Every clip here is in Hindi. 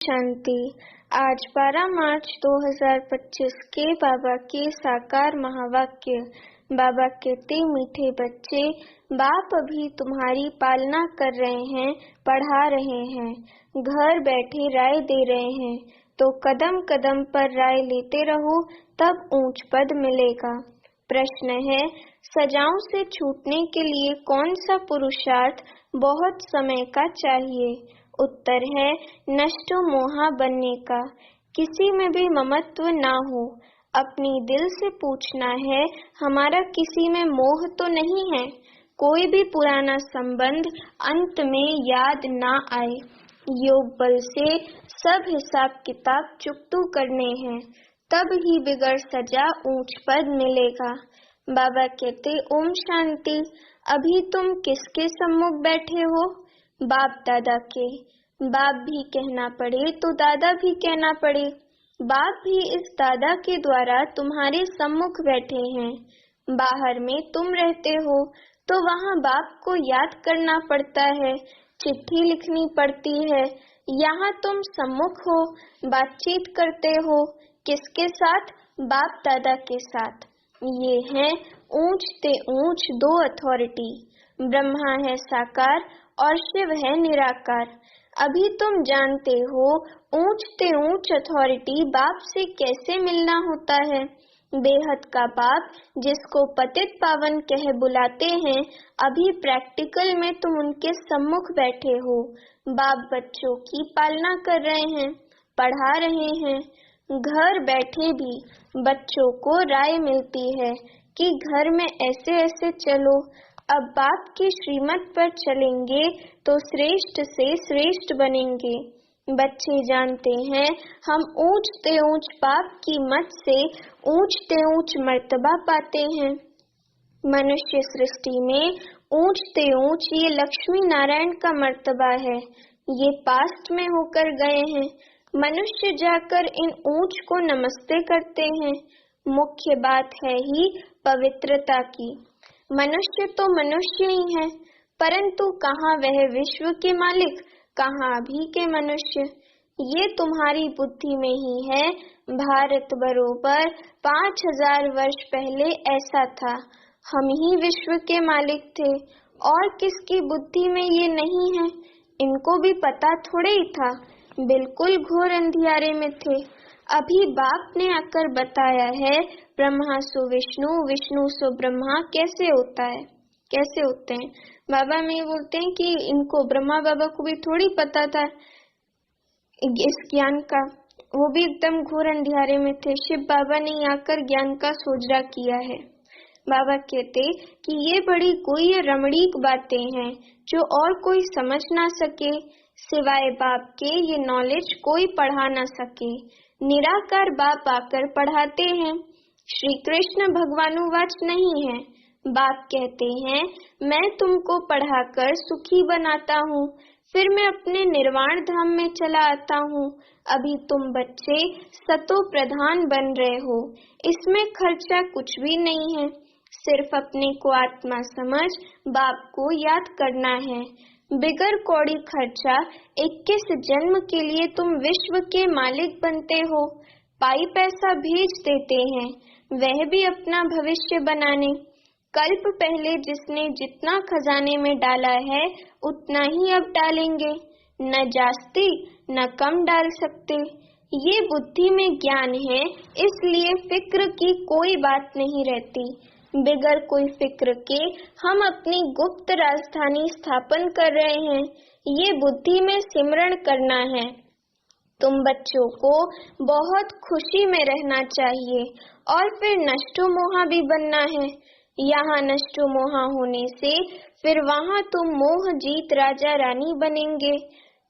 शांति। आज 12 मार्च 2025 के बाबा के साकार महावाक्य। बाबा कहते, मीठे बच्चे, बाप अभी तुम्हारी पालना कर रहे हैं, पढ़ा रहे हैं, घर बैठे राय दे रहे हैं, तो कदम कदम पर राय लेते रहो, तब ऊंच पद मिलेगा। प्रश्न है, सजाओं से छूटने के लिए कौन सा पुरुषार्थ बहुत समय का चाहिए? उत्तर है, नष्टो मोहा बनने का। किसी में भी ममत्व ना हो। अपनी दिल से पूछना है, हमारा किसी में मोह तो नहीं है? कोई भी पुराना संबंध अंत में याद ना आए। योग बल से सब हिसाब किताब चुकतू करने हैं, तब ही बिगड़ सजा ऊंच पद मिलेगा। बाबा कहते, ओम शांति। अभी तुम किसके सम्मुख बैठे हो? बाप दादा के। बाप भी कहना पड़े तो दादा भी कहना पड़े। बाप भी इस दादा के द्वारा तुम्हारे सम्मुख बैठे हैं। बाहर में तुम रहते हो तो वहाँ बाप को याद करना पड़ता है, चिट्ठी लिखनी पड़ती है। यहाँ तुम सम्मुख हो, बातचीत करते हो। किसके साथ? बाप दादा के साथ। ये है ऊंच ते ऊंच दो अथॉरिटी। ब्रह्मा है साकार और शिव है निराकार। अभी तुम जानते हो ऊंच ते ऊंच अथॉरिटी बाप से कैसे मिलना होता है। बेहद का बाप जिसको पतित पावन कह बुलाते हैं, अभी प्रैक्टिकल में तुम उनके सम्मुख बैठे हो। बाप बच्चों की पालना कर रहे हैं, पढ़ा रहे हैं। घर बैठे भी बच्चों को राय मिलती है कि घर में ऐसे ऐसे चलो। अब बाप की श्रीमत पर चलेंगे तो श्रेष्ठ से श्रेष्ठ बनेंगे। बच्चे जानते हैं हम ऊंच ते ऊंच बाप की मत से ऊंच ते ऊंच मर्तबा पाते हैं। मनुष्य सृष्टि में ऊंच ते ऊंच ये लक्ष्मी नारायण का मर्तबा है। ये पास्ट में होकर गए हैं। मनुष्य जाकर इन ऊंच को नमस्ते करते हैं। मुख्य बात है ही पवित्रता की। मनुष्य तो मनुष्य ही है, परंतु कहाँ वह विश्व के मालिक, कहाँ अभी के मनुष्य। ये तुम्हारी बुद्धि में ही है। भारत बरोबर 5000 वर्ष पहले ऐसा था, हम ही विश्व के मालिक थे। और किसकी बुद्धि में ये नहीं है? इनको भी पता थोड़े ही था, बिल्कुल घोर अंधियारे में थे। अभी बाप ने आकर बताया है, ब्रह्मा सो विष्णु, विष्णु सो ब्रह्मा कैसे होता है, कैसे होते हैं। बाबा में बोलते हैं कि इनको, ब्रह्मा बाबा को भी थोड़ी पता था इस ज्ञान का, वो भी एकदम घोर अंधियारे में थे। शिव बाबा ने आकर ज्ञान का सोजरा किया है। बाबा कहते कि ये बड़ी गुह्य रमणीक बातें हैं जो और कोई समझ ना सके, सिवाय बाप के ये नॉलेज कोई पढ़ा ना सके। निराकार बाप आकर पढ़ाते हैं। श्री कृष्ण भगवानुवाच नहीं है। बाप कहते हैं, मैं तुमको पढ़ाकर सुखी बनाता हूँ, फिर मैं अपने निर्वाण धाम में चला आता हूँ। अभी तुम बच्चे सतो प्रधान बन रहे हो, इसमें खर्चा कुछ भी नहीं है। सिर्फ अपने को आत्मा समझ बाप को याद करना है। बिगर कौड़ी खर्चा 21 जन्म के लिए तुम विश्व के मालिक बनते हो। पाई पैसा भेज देते हैं, वह भी अपना भविष्य बनाने। कल्प पहले जिसने जितना खजाने में डाला है, उतना ही अब डालेंगे, न जास्ती न कम डाल सकते। ये बुद्धि में ज्ञान है, इसलिए फिक्र की कोई बात नहीं रहती। बिगर कोई फिक्र के हम अपनी गुप्त राजधानी स्थापन कर रहे हैं। ये बुद्धि में सिमरण करना है। तुम बच्चों को बहुत खुशी में रहना चाहिए और फिर नष्टो मोहा भी बनना है। यहाँ नष्टो मोहा होने से फिर वहाँ तुम मोह जीत राजा रानी बनेंगे।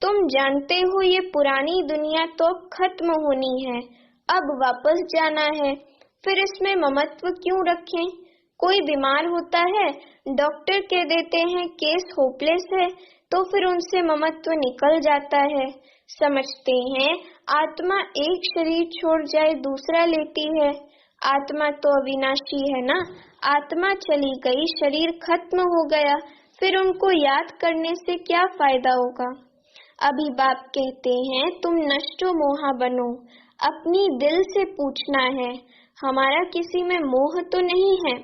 तुम जानते हो ये पुरानी दुनिया तो खत्म होनी है, अब वापस जाना है, फिर इसमें ममत्व क्यों रखें? कोई बीमार होता है, डॉक्टर कह देते हैं केस होपलेस है, तो फिर उनसे ममत्व निकल जाता है। समझते हैं आत्मा एक शरीर छोड़ जाए दूसरा लेती है। आत्मा तो अविनाशी है ना। आत्मा चली गई, शरीर खत्म हो गया, फिर उनको याद करने से क्या फायदा होगा? अभी बाप कहते हैं तुम नष्टो मोहा बनो। अपनी दिल से पूछना है, हमारा किसी में मोह तो नहीं है?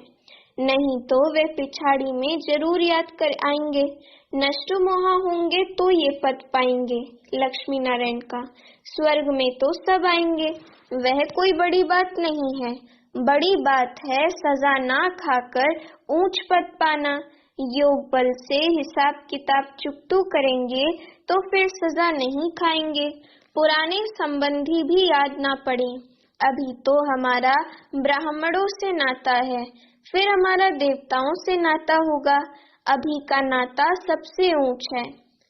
नहीं तो वे पिछाड़ी में जरूर याद कर आएंगे। नष्टो मोहा होंगे तो ये पद पाएंगे लक्ष्मी नारायण का। स्वर्ग में तो सब आएंगे, वह कोई बड़ी बात नहीं है। बड़ी बात है सजा ना खाकर ऊंच पद पाना। योग बल से हिसाब किताब चुकतू करेंगे तो फिर सजा नहीं खाएंगे। पुराने संबंधी भी याद ना पड़े। अभी तो हमारा ब्राह्मणों से नाता है, फिर हमारा देवताओं से नाता होगा। अभी का नाता सबसे ऊंच है।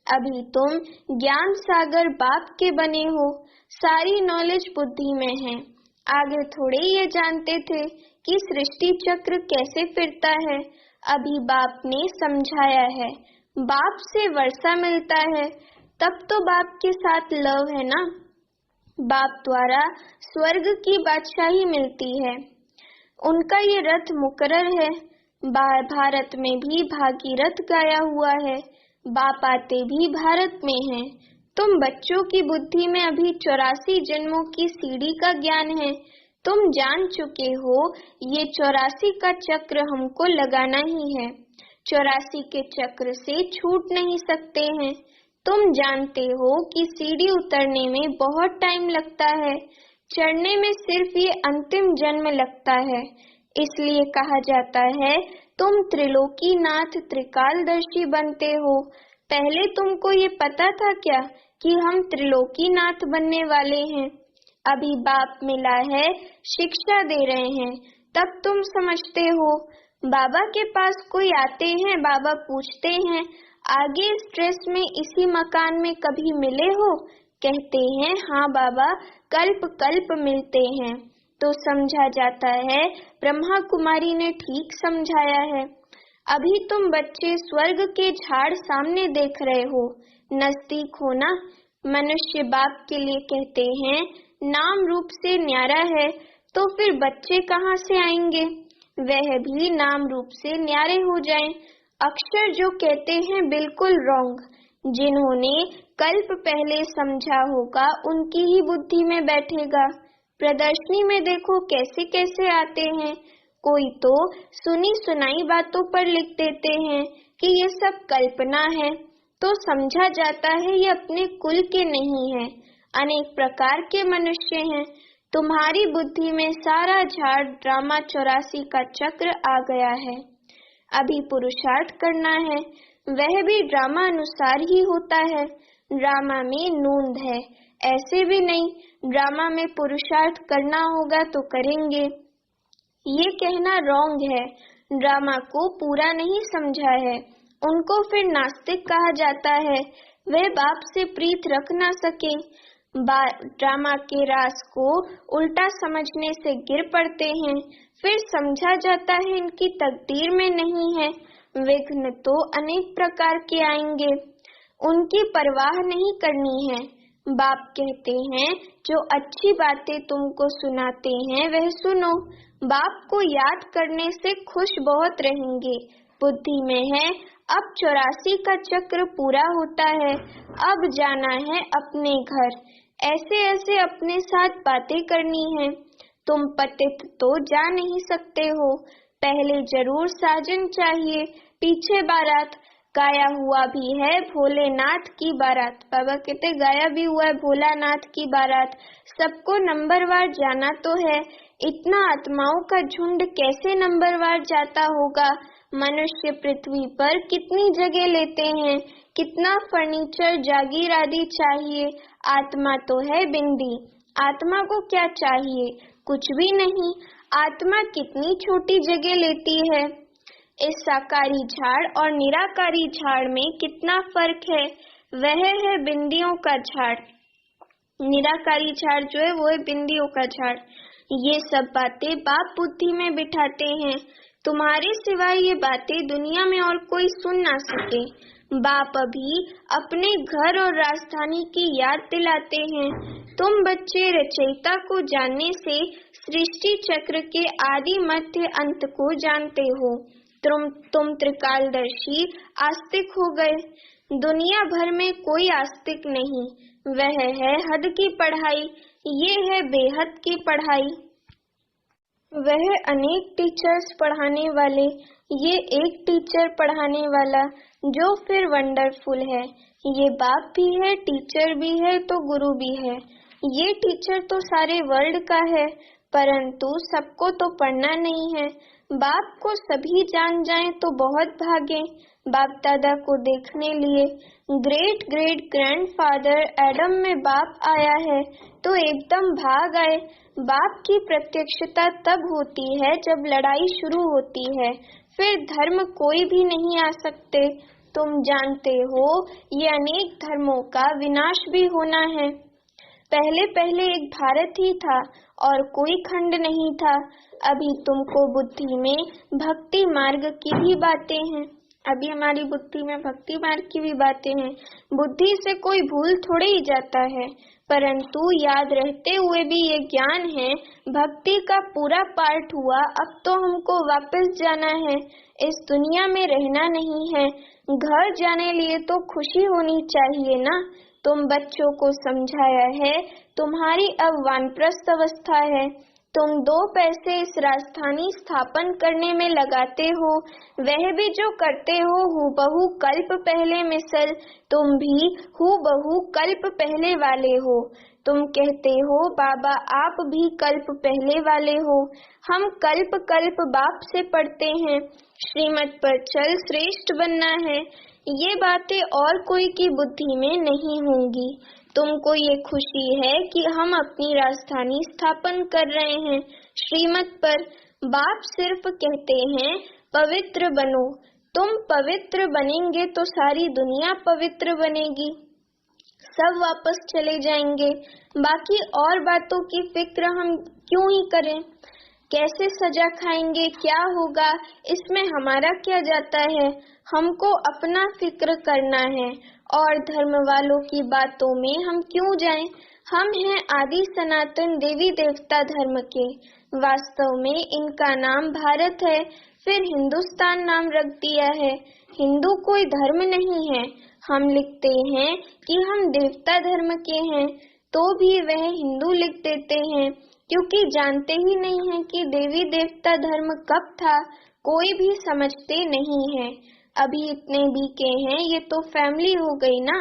अभी तुम ज्ञान सागर बाप के बने हो, सारी नॉलेज बुद्धि में है। आगे थोड़े ये जानते थे कि सृष्टि चक्र कैसे फिरता है। अभी बाप ने समझाया है। बाप से वर्षा मिलता है, तब तो बाप के साथ लव है ना। बाप द्वारा स्वर्ग की बादशाही मिलती है। उनका ये रथ मुकर्रर है। भारत में भी भागीरथ गाया हुआ है। बाप आते भी भारत में हैं। तुम बच्चों की बुद्धि में अभी 84 जन्मों की सीढ़ी का ज्ञान है। तुम जान चुके हो ये 84 का चक्र हमको लगाना ही है। 84 के चक्र से छूट नहीं सकते हैं। तुम जानते हो कि सीढ़ी उतरने में बहुत टाइम लगता है, चढ़ने में सिर्फ ये अंतिम जन्म लगता है। इसलिए कहा जाता है तुम त्रिलोकीनाथ त्रिकालदर्शी बनते हो। पहले तुमको ये पता था क्या कि हम त्रिलोकीनाथ बनने वाले हैं? अभी बाप मिला है, शिक्षा दे रहे हैं, तब तुम समझते हो। बाबा के पास कोई आते हैं, बाबा पूछते हैं आगे स्ट्रेस में इसी मकान में कभी मिले हो? कहते हैं हाँ बाबा, कल्प कल्प मिलते हैं। तो समझा जाता है ब्रह्मा कुमारी ने ठीक समझाया है। अभी तुम बच्चे स्वर्ग के झाड़ सामने देख रहे हो, नजदीक हो ना। मनुष्य बाप के लिए कहते हैं नाम रूप से न्यारा है, तो फिर बच्चे कहाँ से आएंगे? वह भी नाम रूप से न्यारे हो जाएं। अक्षर जो कहते हैं बिल्कुल रॉन्ग। जिन्होंने कल्प पहले समझा होगा उनकी ही बुद्धि में बैठेगा। प्रदर्शनी में देखो कैसे कैसे आते हैं। कोई तो सुनी सुनाई बातों पर लिख देते हैं कि ये सब कल्पना है, तो समझा जाता है ये अपने कुल के नहीं है। अनेक प्रकार के मनुष्य हैं। तुम्हारी बुद्धि में सारा झाड़ ड्रामा 84 का चक्र आ गया है। अभी पुरुषार्थ करना है, वह भी ड्रामा अनुसार ही होता है। ड्रामा में नूंद है, ऐसे भी नहीं। ड्रामा में पुरुषार्थ करना होगा तो करेंगे। ये कहना रॉन्ग है। ड्रामा को पूरा नहीं समझा है, उनको फिर नास्तिक कहा जाता है। वे बाप से प्रीत रख ना सके। ड्रामा के रास को उल्टा समझने से गिर पड़ते हैं। फिर समझा जाता है इनकी तकदीर में नहीं है। विघ्न तो अनेक प्रकार के आएंगे, उनकी परवाह नहीं करनी है। बाप कहते हैं जो अच्छी बातें तुमको सुनाते हैं वह सुनो। बाप को याद करने से खुश बहुत रहेंगे। बुद्धि में है अब 84 का चक्र पूरा होता है, अब जाना है अपने घर। ऐसे ऐसे अपने साथ बातें करनी है। तुम पतित तो जा नहीं सकते हो, पहले जरूर साजन चाहिए, पीछे बारात। गाया हुआ भी है भोलेनाथ की बारात। बाबा कहते गाया भी हुआ है भोलानाथ की बारात। सबको नंबरवार जाना तो है। इतना आत्माओं का झुंड कैसे नंबरवार जाता होगा? मनुष्य पृथ्वी पर कितनी जगह लेते हैं, कितना फर्नीचर जागीर आदि चाहिए। आत्मा तो है बिंदी। आत्मा को क्या चाहिए? कुछ भी नहीं। आत्मा कितनी छोटी जगह लेती है। इस साकारी झाड़ और निराकारी झाड़ में कितना फर्क है। वह है बिंदियों का झाड़, निराकारी झाड़ जो है वो है बिंदियों का झाड़। ये सब बातें बाप बुद्धि में बिठाते हैं। तुम्हारे सिवाय ये बातें दुनिया में और कोई सुन ना सके। बाप अभी अपने घर और राजधानी की याद दिलाते हैं। तुम बच्चे रचयिता को जानने से सृष्टि चक्र के आदि मध्य अंत को जानते हो। तुम त्रिकालदर्शी आस्तिक हो गए। दुनिया भर में कोई आस्तिक नहीं, वह है हद की पढ़ाई, ये है बेहद की पढ़ाई। वह अनेक टीचर्स पढ़ाने वाले, ये एक टीचर पढ़ाने वाला, जो फिर वंडरफुल है। ये बाप भी है, टीचर भी है, तो गुरु भी है। ये टीचर तो सारे वर्ल्ड का है, परंतु सबको तो पढ़ना नहीं है। बाप को सभी जान जाएं तो बहुत भागे बाप दादा को देखने लिए। ग्रेट ग्रेट ग्रैंडफादर एडम में बाप आया है तो एकदम भाग आए। बाप की प्रत्यक्षता तब होती है जब लड़ाई शुरू होती है, फिर धर्म कोई भी नहीं आ सकते। तुम जानते हो ये अनेक धर्मों का विनाश भी होना है। पहले पहले एक भारत ही था और कोई खंड नहीं था। अभी तुमको बुद्धि में भक्ति मार्ग की भी बातें हैं। अभी हमारी बुद्धि में भक्ति मार्ग की भी बातें हैं। बुद्धि से कोई भूल थोड़े ही जाता है, परंतु याद रहते हुए भी ये ज्ञान है भक्ति का पूरा पार्ट हुआ। अब तो हमको वापस जाना है, इस दुनिया में रहना नहीं है। घर जाने लिए तो खुशी होनी चाहिए ना। तुम बच्चों को समझाया है, तुम्हारी अब वानप्रस्थ अवस्था है। तुम 2 पैसे इस राजधानी स्थापन करने में लगाते हो, वह भी जो करते हो हूबहू कल्प पहले मिसल। तुम भी हूबहू कल्प पहले वाले हो। तुम कहते हो बाबा आप भी कल्प पहले वाले हो। हम कल्प कल्प बाप से पढ़ते हैं, श्रीमत पर चल श्रेष्ठ बनना है। ये बातें और कोई की बुद्धि में नहीं होंगी। तुमको ये खुशी है कि हम अपनी राजधानी स्थापन कर रहे हैं श्रीमत पर। बाप सिर्फ कहते हैं पवित्र बनो। तुम पवित्र बनेंगे तो सारी दुनिया पवित्र बनेगी। सब वापस चले जाएंगे, बाकी और बातों की फिक्र हम क्यों ही करें। कैसे सजा खाएंगे, क्या होगा, इसमें हमारा क्या जाता है। हमको अपना फिक्र करना है और धर्म वालों की बातों में हम क्यों जाएं। हम हैं आदि सनातन देवी देवता धर्म के। वास्तव में इनका नाम भारत है, फिर हिंदुस्तान नाम रख दिया है। हिंदू कोई धर्म नहीं है। हम लिखते हैं कि हम देवता धर्म के हैं, तो भी वह हिंदू लिख देते हैं, क्योंकि जानते ही नहीं है कि देवी देवता धर्म कब था, कोई भी समझते नहीं है। अभी इतने बीके हैं, ये तो फैमिली हो गई ना,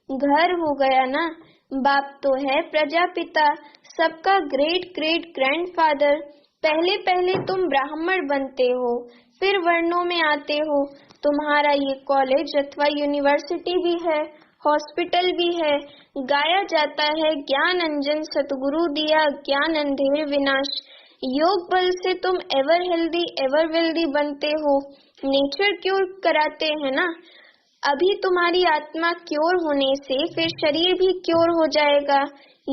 घर हो गया ना। बाप तो है प्रजापिता, सबका ग्रेट ग्रेट ग्रैंडफादर। पहले पहले तुम ब्राह्मण बनते हो, फिर वर्णों में आते हो। तुम्हारा ये कॉलेज अथवा यूनिवर्सिटी भी है, हॉस्पिटल भी है। गाया जाता है ज्ञान अंजन सतगुरु दिया, ज्ञान अंधेर विनाश। योग बल से तुम एवर हेल्दी एवर वेल्दी बनते हो। नेचर क्योर कराते हैं ना। अभी तुम्हारी आत्मा क्योर होने से फिर शरीर भी क्योर हो जाएगा।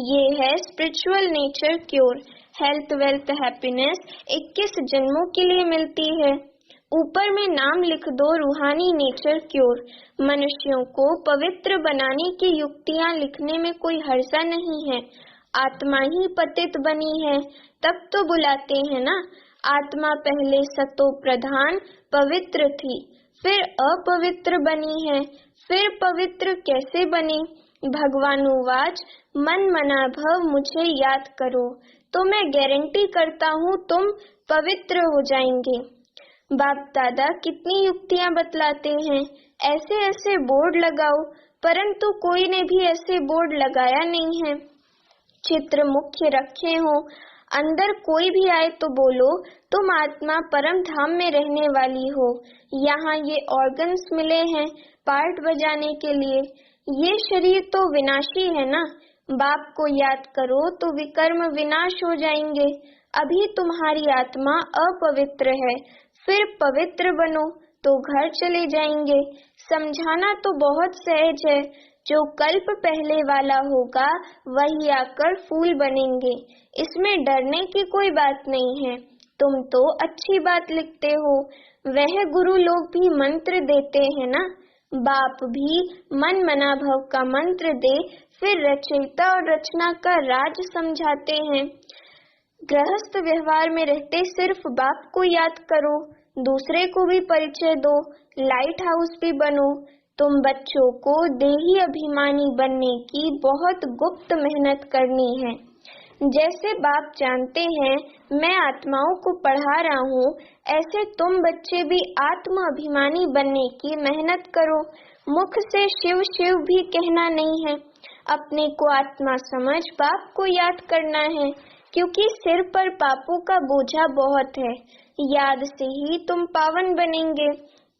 ये है spiritual nature cure. Health wealth happiness 21 जन्मों के लिए मिलती है। ऊपर में नाम लिख दो रूहानी नेचर क्योर। मनुष्यों को पवित्र बनाने की युक्तियाँ लिखने में कोई हर्जा नहीं है। आत्मा ही पतित बनी है, तब तो बुलाते हैं ना। आत्मा पहले सतो प्रधान पवित्र थी, फिर अपवित्र बनी है, फिर पवित्र कैसे बनी। भगवानुवाच मन मना भव मुझे याद करो, तो मैं गारंटी करता हूँ तुम पवित्र हो जाएंगे। बाप दादा कितनी युक्तियाँ बतलाते हैं, ऐसे ऐसे बोर्ड लगाओ, परंतु कोई ने भी ऐसे बोर्ड लगाया नहीं है। चित्र मुख्य रखे हो, अंदर कोई भी आए तो बोलो तुम आत्मा परम धाम में रहने वाली हो। यहाँ ये ऑर्गन्स मिले हैं पार्ट बजाने के लिए। ये शरीर तो विनाशी है ना। बाप को याद करो तो विकर्म विनाश हो जाएंगे। अभी तुम्हारी आत्मा अपवित्र है, फिर पवित्र बनो तो घर चले जाएंगे। समझाना तो बहुत सहज है, जो कल्प पहले वाला होगा वही आकर फूल बनेंगे। इसमें डरने की कोई बात नहीं है। तुम तो अच्छी बात लिखते हो, वह गुरु लोग भी मंत्र देते हैं ना। बाप भी मन मना भव का मंत्र दे, फिर रचयिता और रचना का राज समझाते हैं। गृहस्थ व्यवहार में रहते सिर्फ बाप को याद करो, दूसरे को भी परिचय दो, लाइट हाउस भी बनो। तुम बच्चों को देही अभिमानी बनने की बहुत गुप्त मेहनत करनी है। जैसे बाप जानते हैं मैं आत्माओं को पढ़ा रहा हूँ, ऐसे तुम बच्चे भी आत्म अभिमानी बनने की मेहनत करो। मुख से शिव शिव भी कहना नहीं है, अपने को आत्मा समझ बाप को याद करना है, क्योंकि सिर पर पापों का बोझा बहुत है। याद से ही तुम पावन बनेंगे।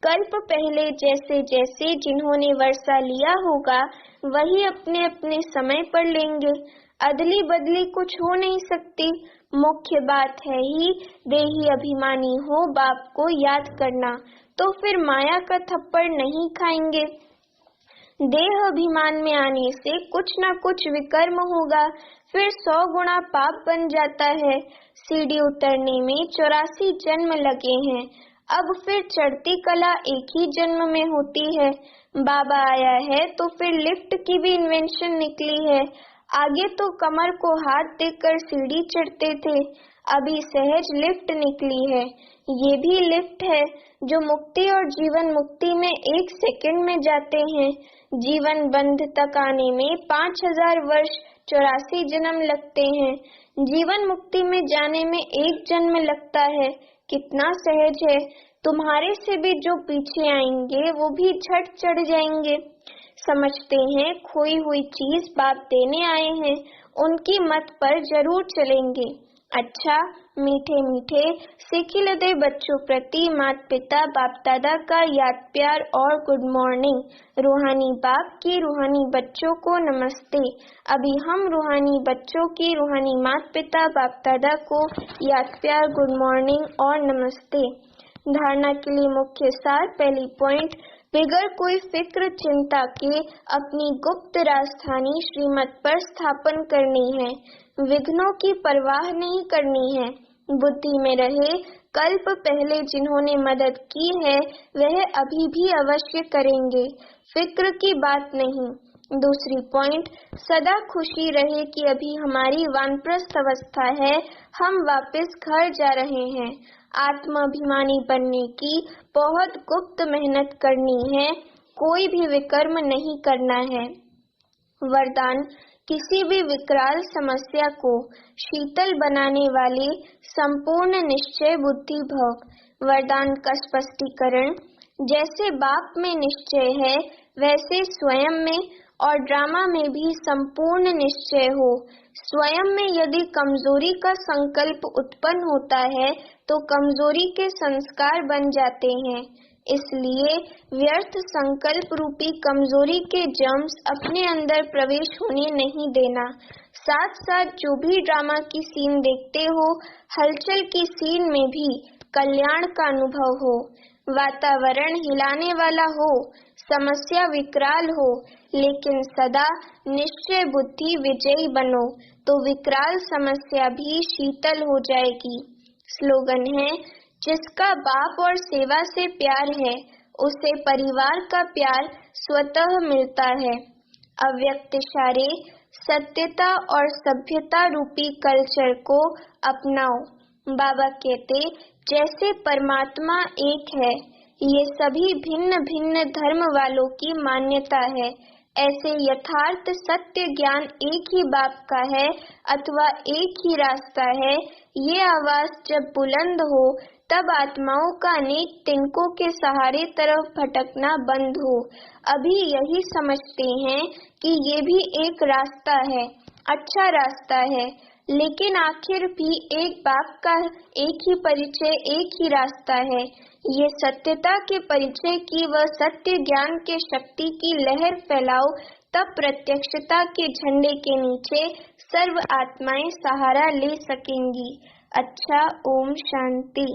कल्प पहले जैसे जैसे जिन्होंने वर्षा लिया होगा वही अपने अपने समय पर लेंगे। अदली बदली कुछ हो नहीं सकती। मुख्य बात है ही देही अभिमानी हो बाप को याद करना, तो फिर माया का थप्पड़ नहीं खाएंगे। देह अभिमान में आने से कुछ न कुछ विकर्म होगा, फिर 100 गुना पाप बन जाता है। सीढ़ी उतरने में 84 जन्म लगे हैं, अब फिर चढ़ती कला एक ही जन्म में होती है। बाबा आया है तो फिर लिफ्ट की भी इन्वेंशन निकली है। आगे तो कमर को हाथ देकर सीढ़ी चढ़ते थे, अभी सहज लिफ्ट निकली है। ये भी लिफ्ट है जो मुक्ति और जीवन मुक्ति में 1 सेकंड में जाते हैं। जीवन बंध तक आने में 5000 वर्ष 84 जन्म लगते हैं। जीवन मुक्ति में जाने में 1 जन्म लगता है। कितना सहज है। तुम्हारे से भी जो पीछे आएंगे वो भी झट चढ़ जाएंगे। समझते हैं खोई हुई चीज बाप देने आए हैं, उनकी मत पर जरूर चलेंगे। अच्छा मीठे मीठे सिखिलदे बच्चों प्रति माता पिता बाप दादा का याद प्यार और गुड मॉर्निंग। रूहानी बाप की रूहानी बच्चों को नमस्ते। अभी हम रूहानी बच्चों की रूहानी माता पिता बाप दादा को याद प्यार गुड मॉर्निंग और नमस्ते। धारणा के लिए मुख्य सार। पहली पॉइंट, बिगर कोई फिक्र चिंता के अपनी गुप्त राजधानी श्रीमत पर स्थापन करनी है। विघ्नों की परवाह नहीं करनी है। बुद्धि में रहे कल्प पहले जिन्होंने मदद की है वह अभी भी अवश्य करेंगे, फिक्र की बात नहीं। दूसरी पॉइंट, सदा खुशी रहे कि अभी हमारी वानप्रस्थ अवस्था है, हम वापस घर जा रहे हैं। आत्माभिमानी बनने की बहुत गुप्त मेहनत करनी है, कोई भी विकर्म नहीं करना है। वरदान, किसी भी विकराल समस्या को शीतल बनाने वाले संपूर्ण निश्चय बुद्धि भव। वरदान का स्पष्टीकरण, जैसे बाप में निश्चय है वैसे स्वयं में और ड्रामा में भी संपूर्ण निश्चय हो। स्वयं में यदि कमजोरी का संकल्प उत्पन्न होता है तो कमजोरी के संस्कार बन जाते हैं, इसलिए व्यर्थ संकल्प रूपी कमजोरी के जर्म्स अपने अंदर प्रवेश होने नहीं देना। साथ साथ जो भी ड्रामा की सीन देखते हो, हलचल की सीन में भी कल्याण का अनुभव हो। वातावरण हिलाने वाला हो, समस्या विकराल हो, लेकिन सदा निश्चय बुद्धि विजयी बनो तो विकराल समस्या भी शीतल हो जाएगी। स्लोगन है, जिसका बाप और सेवा से प्यार है उसे परिवार का प्यार स्वतः मिलता है। अव्यक्त इशारे, सत्यता और सभ्यता रूपी कल्चर को अपनाओ। बाबा कहते, जैसे परमात्मा एक है, ये सभी भिन्न भिन्न धर्म वालों की मान्यता है, ऐसे यथार्थ सत्य ज्ञान एक ही बाप का है अथवा एक ही रास्ता है। ये आवाज जब बुलंद हो तब आत्माओं का अनेक तिनकों के सहारे तरफ भटकना बंद हो। अभी यही समझते हैं कि ये भी एक रास्ता है, अच्छा रास्ता है, लेकिन आखिर भी एक बाप का एक ही परिचय, एक ही रास्ता है। ये सत्यता के परिचय की व सत्य ज्ञान के शक्ति की लहर फैलाओ, तब प्रत्यक्षता के झंडे के नीचे सर्व आत्माएं सहारा ले सकेंगी। अच्छा, ओम शांति।